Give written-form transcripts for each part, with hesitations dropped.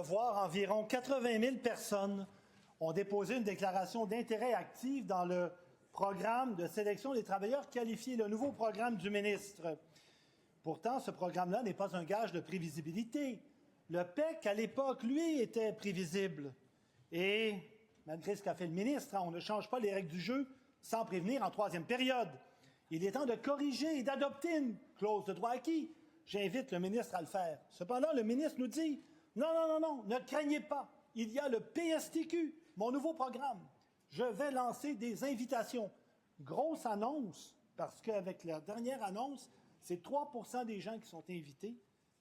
Voir environ 80 000 personnes ont déposé une déclaration d'intérêt actif dans le programme de sélection des travailleurs qualifiés, le nouveau programme du ministre. Pourtant, ce programme-là n'est pas un gage de prévisibilité. Le PEC, à l'époque, lui, était prévisible. Et, malgré ce qu'a fait le ministre, on ne change pas les règles du jeu sans prévenir en troisième période. Il est temps de corriger et d'adopter une clause de droit acquis. J'invite le ministre à le faire. Cependant, le ministre nous dit « Non, ne craignez pas. Il y a le PSTQ, mon nouveau programme. Je vais lancer des invitations. » Grosse annonce, parce qu'avec la dernière annonce, c'est 3 % des gens qui sont invités.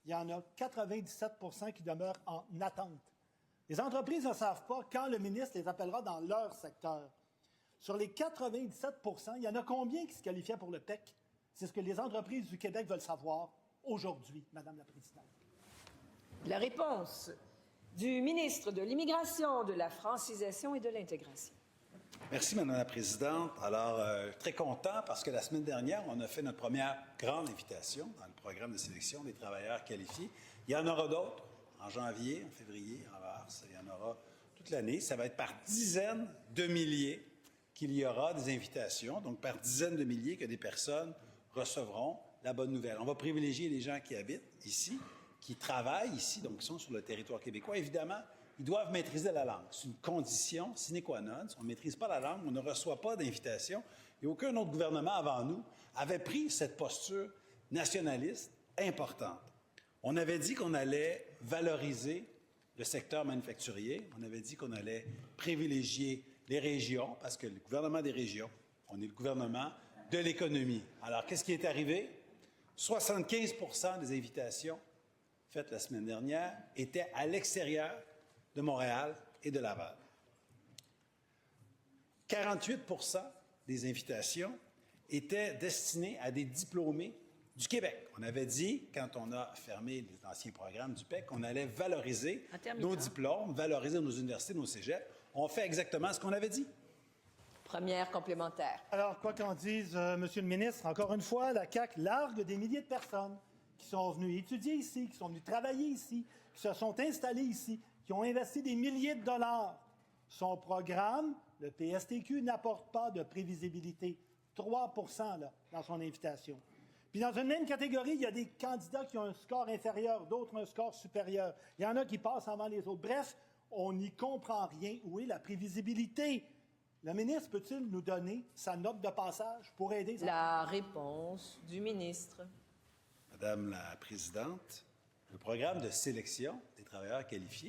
Il y en a 97 % qui demeurent en attente. Les entreprises ne savent pas quand le ministre les appellera dans leur secteur. Sur les 97 %, il y en a combien qui se qualifiaient pour le PEC? C'est ce que les entreprises du Québec veulent savoir aujourd'hui, Madame la Présidente. La réponse du ministre de l'Immigration, de la Francisation et de l'Intégration. Merci, Madame la Présidente. Alors, très content parce que la semaine dernière, on a fait notre première grande invitation dans le programme de sélection des travailleurs qualifiés. Il y en aura d'autres en janvier, en février, en mars. Il y en aura toute l'année. Ça va être par dizaines de milliers qu'il y aura des invitations, donc par dizaines de milliers que des personnes recevront la bonne nouvelle. On va privilégier les gens qui habitent ici, qui travaillent ici, donc qui sont sur le territoire québécois. Évidemment, ils doivent maîtriser la langue. C'est une condition sine qua non. Si on ne maîtrise pas la langue, on ne reçoit pas d'invitation. Et aucun autre gouvernement avant nous avait pris cette posture nationaliste importante. On avait dit qu'on allait valoriser le secteur manufacturier. On avait dit qu'on allait privilégier les régions, parce que le gouvernement des régions, on est le gouvernement de l'économie. Alors, qu'est-ce qui est arrivé? 75 % des invitations faites la semaine dernière étaient à l'extérieur de Montréal et de Laval. 48 % des invitations étaient destinées à des diplômés du Québec. On avait dit, quand on a fermé les anciens programmes du PEC, qu'on allait valoriser nos diplômes, valoriser nos universités, nos cégeps. On fait exactement ce qu'on avait dit. Première complémentaire. Alors, quoi qu'en dise Monsieur le ministre, encore une fois, la CAQ largue des milliers de personnes qui sont venues étudier ici, qui sont venues travailler ici, qui se sont installées ici, qui ont investi des milliers de dollars. Son programme, le PSTQ, n'apporte pas de prévisibilité. 3 % là, dans son invitation. Puis dans une même catégorie, il y a des candidats qui ont un score inférieur, d'autres un score supérieur. Il y en a qui passent avant les autres. Bref, on n'y comprend rien. Où est la prévisibilité? Le ministre peut-il nous donner sa note de passage pour aider? La réponse du ministre. Madame la Présidente, le programme de sélection des travailleurs qualifiés